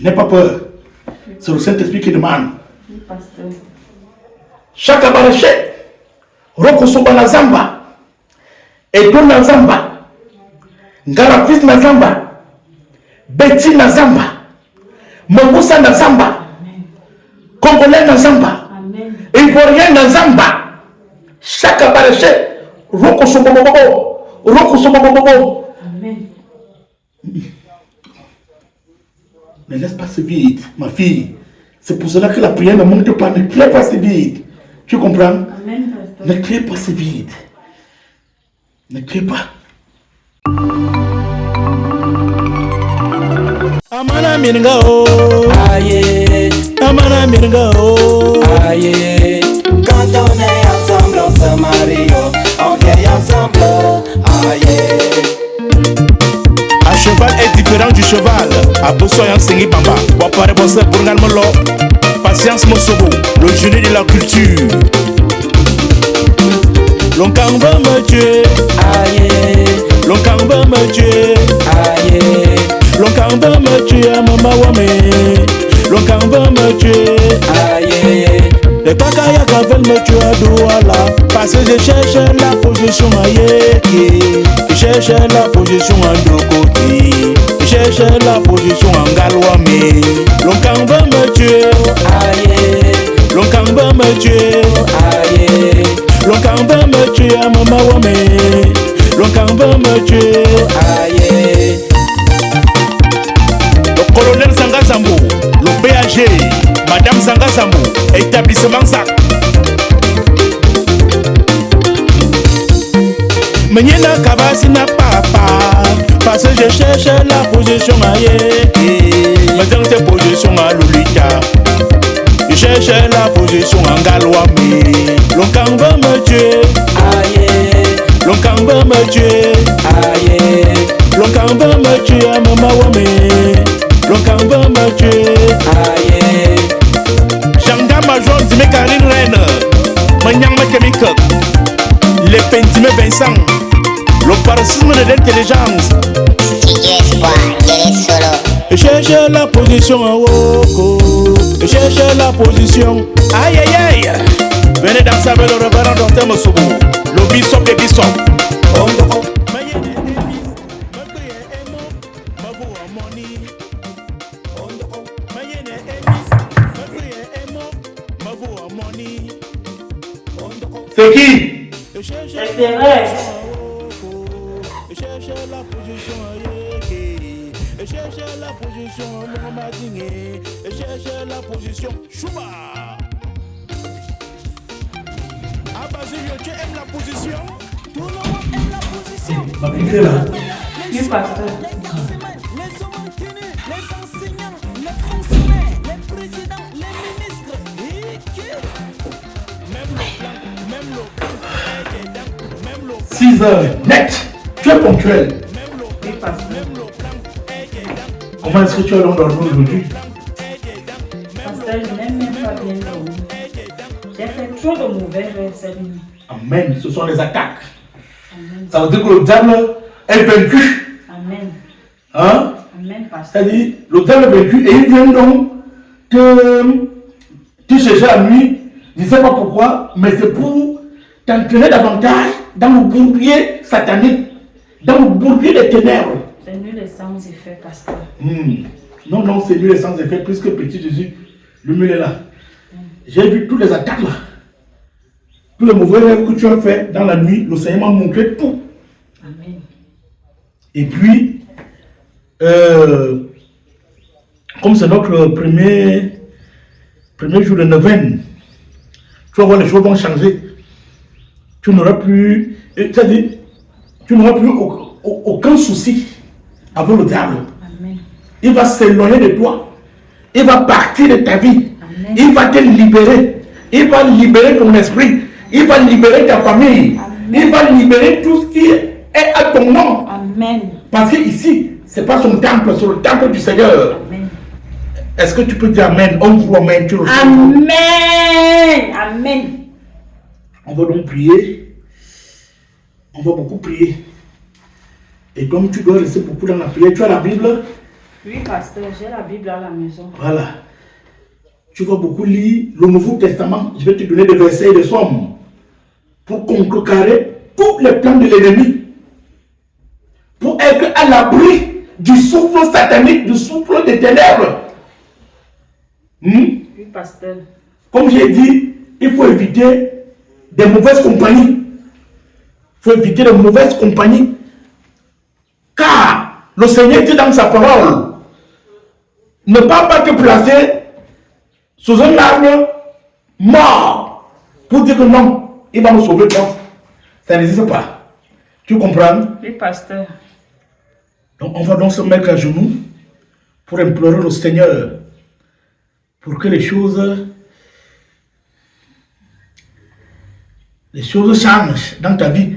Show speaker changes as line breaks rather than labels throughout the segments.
N'aie pas peur. C'est le Saint-Esprit qui demande.
Oui, pasteur.
Chaque abarraché, Rokosoba na Zamba, Edo na Zamba, Ngarafis na Zamba, Betty na Zamba, Mobusa na Zamba, Congolais na Zamba, Ivoirien na Zamba. Chaque abarraché, Rokosoba Bobo, Rokosoba Bobo.
Amen.
Ne laisse pas ce vide, ma fille. C'est pour cela que la prière ne monte pas. Ne crée pas ce vide. Tu comprends?
Amen, pasteur.
Ne crée pas ce vide. Ne crée pas. Amana minga oh,
Aïe,
amana minga oh,
aïe. Quand on est ensemble, on se marie, oh. On vieillit ensemble, aïe.
Un cheval est différent du cheval. A Boussoyan Sengi Bamba. Wapare Bosse Bournal Molo. Patience Mosobo, le génie de la culture. L'onkang va me tuer.
Aïe,
L'onkang va me tuer.
aïe.
L'onkang va me tuer, Mama Wame. L'onkang va me tuer.
Aïe,
Les Bakaya veulent me tuer à Douala. Parce que je cherche la position à Yeki. Je cherche la position en deux côtés. Je cherche la position en Galouame. L'onkang va me tuer.
aïe,
L'onkang va me tuer.
aïe.
L'onkang va me tuer, Mama Wame. L'onkang va me tuer.
Aïe,
Le colonel Sangasambo, le BAG, Madame Sangasambo, établissement SAC. Menyena Kabasi na papa, parce que je cherche la position à Yé. Maintenant c'est position à Lolita. Je cherche la position en Galouame. L'onkang va me tuer.
aïe,
L'onkang va me tuer.
aïe.
L'onkang va me tuer, Mama Wame. L'onkang va me tuer.
Aïe,
Janga Major Dime Karine Reine. Manyang Makemika. Les Pentime Vincent. Le paroxysme de l'intelligence.
DJ Espoir, il est solo.
Je cherche la position en Woko. Je cherche la position. Aïe aïe aïe. Venez danser avec le révérend docteur Mosobo. Le bishop des bishops. C'est qui?
C'est Thérèse.
Je cherche la position à Yéké. Je cherche la position à Mohamadine. Je cherche la position Chouba. Ah Basile, tu aimes la position? Tout le monde aime la position. Ma petite là.
Oui, pasteur.
Les hommes tenus, les enseignants, les fonctionnaires, les présidents, les ministres.
Même le 6 heures net. Tu es ponctuel.
Oui, pasteur.
Comment est-ce que tu as donc dormi aujourd'hui?
Pasteur, je n'aime même pas bien dormir. J'ai fait trop de mauvais rêves cette nuit.
Amen. Ce sont les attaques.
Amen.
Ça veut dire que le diable est vaincu.
Amen.
Hein?
Amen, pasteur.
C'est-à-dire, le diable est vaincu et il vient donc que tu cherches la nuit. Je ne sais pas pourquoi, mais c'est pour t'entraîner davantage dans le bourbier satanique, dans le bourbier des ténèbres.
C'est nul et sans effet, pasteur.
Non, non, c'est nul et sans effet, puisque petit Jésus, le mur est là. J'ai vu toutes les attaques là. Tous les mauvais rêves que tu as fait dans la nuit, le Seigneur m'a montré tout.
Amen.
Et puis, comme c'est notre premier jour de neuvaine, tu vas voir, les choses vont changer. Tu n'auras plus, c'est-à-dire, tu n'auras plus aucun souci avec le diable.
Amen.
Il va s'éloigner de toi. Il va partir de ta vie.
Amen.
Il va te libérer. Il va libérer ton esprit. Il va libérer ta famille.
Amen.
Il va libérer tout ce qui est à ton nom.
Amen.
Parce que ici, ce n'est pas son temple, c'est le temple du Seigneur.
Amen.
Est-ce que tu peux dire Amen? On vous Amen. Tu le sais.
Amen. Amen.
On va donc prier. On va beaucoup prier. Et comme tu dois rester beaucoup dans la prière, tu as la Bible.
Oui, pasteur, j'ai la Bible à la maison.
Voilà. Tu vas beaucoup lire le Nouveau Testament. Je vais te donner des versets et des psaumes pour contrecarrer tous les plans de l'ennemi. Pour être à l'abri du souffle satanique, du souffle des ténèbres.
Oui, pasteur.
Comme j'ai dit, il faut éviter des mauvaises compagnies. Il faut éviter les mauvaises compagnies. Car le Seigneur dit dans sa parole, ne pas te placer sous un arbre mort pour dire que non, il va nous sauver. Non, ça n'existe pas. Tu comprends?
Oui, pasteur.
Donc on va donc se mettre à genoux pour implorer le Seigneur pour que les choses changent dans ta vie.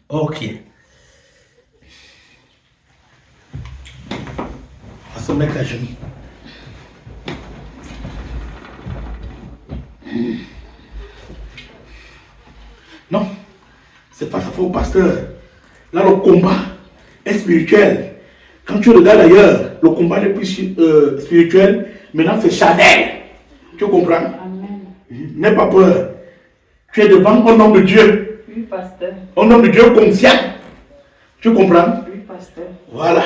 Ok. On va se mettre à genoux. Non, c'est pas ça, faux pasteur. Là, le combat est spirituel. Quand tu regardes ailleurs, le combat n'est plus spirituel. Maintenant, c'est charnel. Tu comprends?
Amen.
N'aie pas peur. Tu es devant un homme de Dieu.
Oui, pasteur.
Un homme de Dieu conscient. Tu comprends?
Oui, pasteur.
Voilà.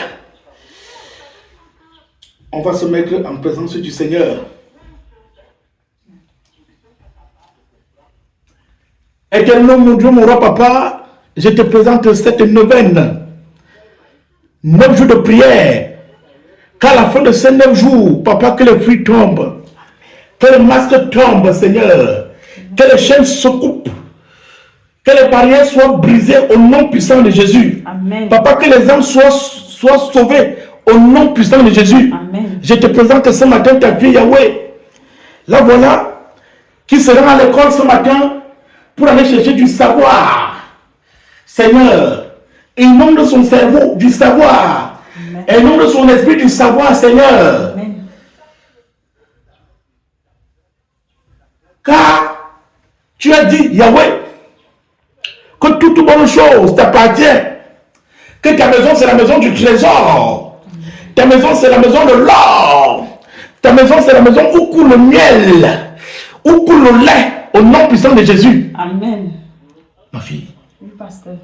On va se mettre en présence du Seigneur. Éternel, mon Dieu, mon roi, papa, je te présente cette neuvaine. 9 jours de prière. Qu'à la fin de ces 9 jours, papa, que les fruits tombent. Que les masques tombent, Seigneur. Que les chaînes se coupent. Que les barrières soient brisées au nom puissant de Jésus.
Amen.
Papa, que les âmes soient sauvées au nom puissant de Jésus.
Amen.
Je te présente ce matin ta fille Yahweh. Là voilà, qui sera à l'école ce matin pour aller chercher du savoir. Seigneur, inonde son cerveau du savoir. Inonde son esprit du savoir, Seigneur.
Amen.
Car tu as dit, Yahweh, que toute bonne chose t'appartient. Que ta maison, c'est la maison du trésor. Ta maison, c'est la maison de l'or. Ta maison, c'est la maison où coule le miel, où coule le lait, au nom puissant de Jésus.
Amen.
Ma fille,
Oui, pasteur.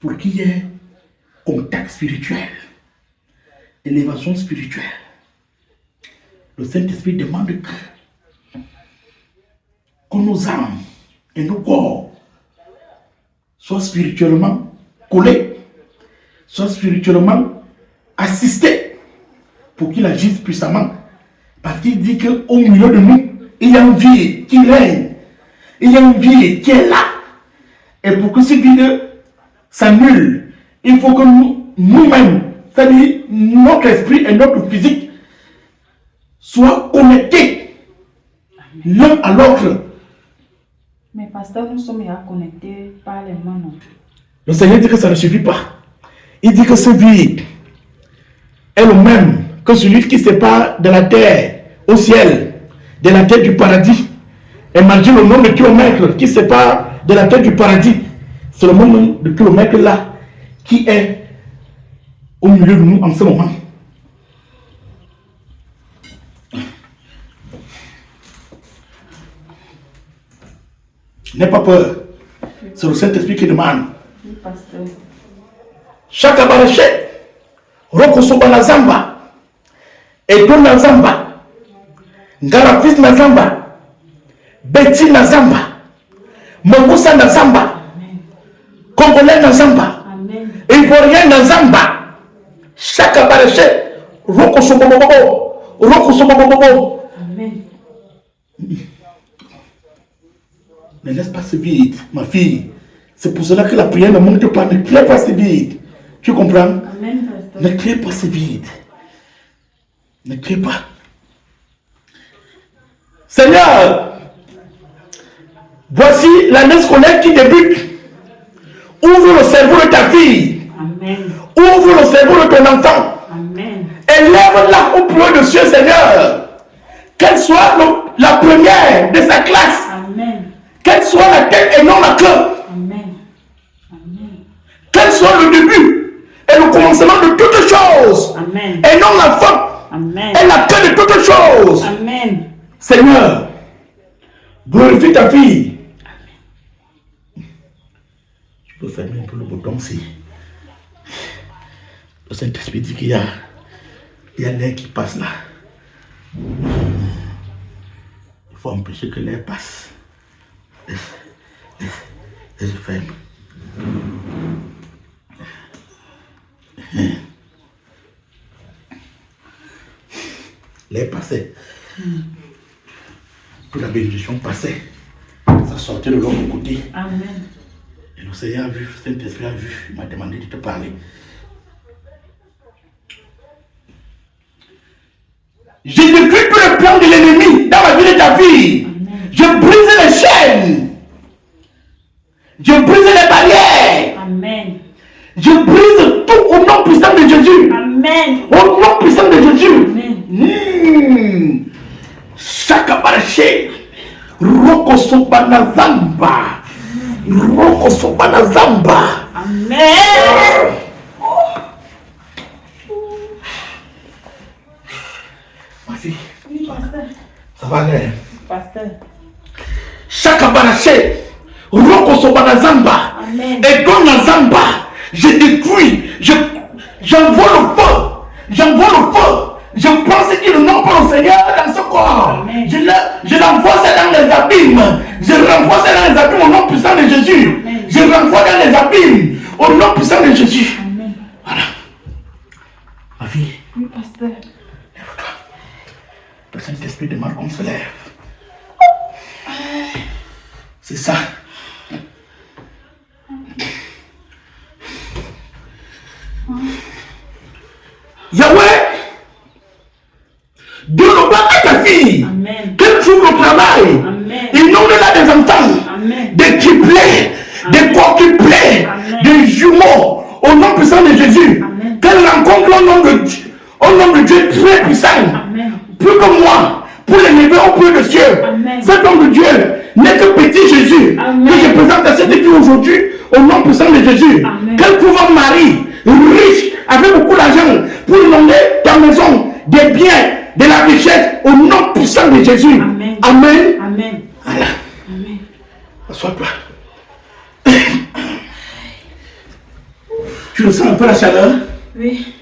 pour qu'il y ait contact spirituel, élévation spirituelle, le Saint-Esprit demande que nos âmes et nos corps soient spirituellement collés, soient spirituellement assistés pour qu'il agisse puissamment. Parce qu'il dit qu'au milieu de nous, il y a une vie qui règne, il y a une vie qui est là. Et pour que cette vie s'annule, il faut que nous-mêmes, c'est-à-dire notre esprit et notre physique, soient connectés l'un à l'autre.
Mais pasteur, nous sommes déjà connectés par les mains. Non?
Le Seigneur dit que ça ne suffit pas. Il dit que ce vide est le même que celui qui sépare de la terre au ciel, de la terre du paradis. Imagine le nombre de kilomètres qui sépare de la terre du paradis. C'est le nombre de kilomètres là qui est au milieu de nous en ce moment. N'aie pas peur. C'est le Saint-Esprit qui demande.
Oui, pasteur.
Chaque abaraché, Rokosoba na Zamba, Edo na Zamba, Ngarafis na Zamba, Betty na Zamba, Mokusa na Zamba, Congolais na Zamba,
Amen.
Ivoirien na Zamba. Chaque abaraché, Rokosoba Bobo, Rokosoba Bobo.
Amen.
Ne laisse pas ce vide, ma fille. C'est pour cela que la prière ne monte pas. Ne crée pas ce vide. Tu comprends?
Amen, pasteur.
Ne crée pas ce vide. Ne crée pas. Seigneur, voici l'année scolaire qui débute. Ouvre le cerveau de ta fille.
Amen.
Ouvre le cerveau de ton enfant.
Amen.
Élève-la au plus haut de cieux, Seigneur. Qu'elle soit la première de sa classe.
Amen.
Qu'elle soit la tête et non la queue.
Amen. Amen.
Qu'elle soit le début et le commencement de toutes choses.
Amen.
Et non la fin.
Amen.
Et la fin de toutes choses.
Amen.
Seigneur, glorifie ta fille. Tu peux fermer un peu le bouton si le Saint-Esprit dit qu'il y a l'air qui passe là. Il faut empêcher que l'air passe. Et je ferme. L'air passait. Toute la bénédiction passait. Ça sortait de l'autre côté.
Amen.
Et le Seigneur a vu, le Saint-Esprit a vu, il m'a demandé de te parler. Je détruis tout le plan de l'ennemi dans la vie de ta fille.
Amen.
Je brise les chaînes. Je brise les barrières.
Amen.
Je brise tout au nom puissant de Jésus.
Amen.
Au nom puissant de Jésus.
Amen.
Shakabarashe. Roko sobana zamba. Roko sobana zamba.
Amen.
Ma fille,
Oui, pasteur.
ça va aller.
Pasteur.
Shakabarashe. Roko sobana zamba.
Amen.
Et dans la zamba, je détruis, j'envoie le feu, je prends ce qui ne nom pas le Seigneur dans ce corps.
Amen.
Je l'envoie ça dans les abîmes, je renvoie ça dans les abîmes au nom puissant de Jésus.
Amen.
Je renvoie dans les abîmes au nom puissant de Jésus.
Amen.
Voilà. Ma fille,
Oui, pasteur.
lève-toi. Le Saint-Esprit demande qu'on se lève. C'est ça. Yahweh, Dieu le bat à ta fille.
Amen.
Qu'elle trouve le travail.
Amen.
Inonde-la des enfants,
Amen.
des triplés, des quadruplés,
Amen.
des jumeaux, au nom puissant de Jésus.
Amen.
Qu'elle rencontre un homme de Dieu très puissant,
Amen.
plus que moi, pour l'élever au plus de cieux.
Amen.
Cet homme de Dieu n'est que petit Jésus,
Amen.
que je présente à cette fille aujourd'hui, au nom puissant de Jésus.
Amen.
Qu'elle trouve un mari riche, avec beaucoup d'argent, pour inonder ta maison, des biens, de la richesse, au nom puissant de Jésus.
Amen.
Amen.
Amen.
Voilà.
Amen.
Assois-toi. Tu ressens un peu la chaleur?
Oui.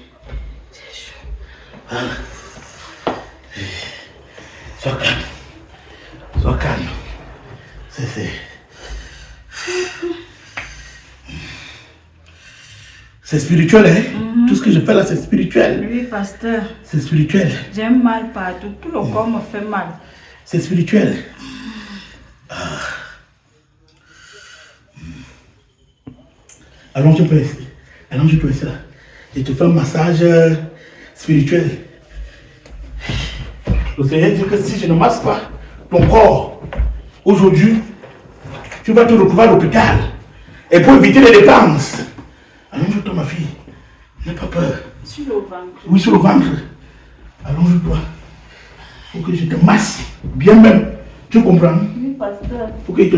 Sois calme. Sois calme. C'est spirituel, hein? Tout ce que je fais là, c'est spirituel.
Oui, pasteur.
C'est spirituel.
J'ai mal partout. Tout le corps me fait mal.
C'est spirituel. Allons-je peux ici. Allons-je peux ici là. Je te fais un massage spirituel. Le Seigneur dit que si je ne masse pas ton corps aujourd'hui, tu vas te retrouver à l'hôpital. Et pour éviter les dépenses. Allons-je toi, ma fille. N'aie pas peur.
Sur le ventre.
Oui, sur le ventre. Allons-je toi. Il faut que je te masse. Bien même. Tu comprends?
Oui, pasteur.
Il faut que je te...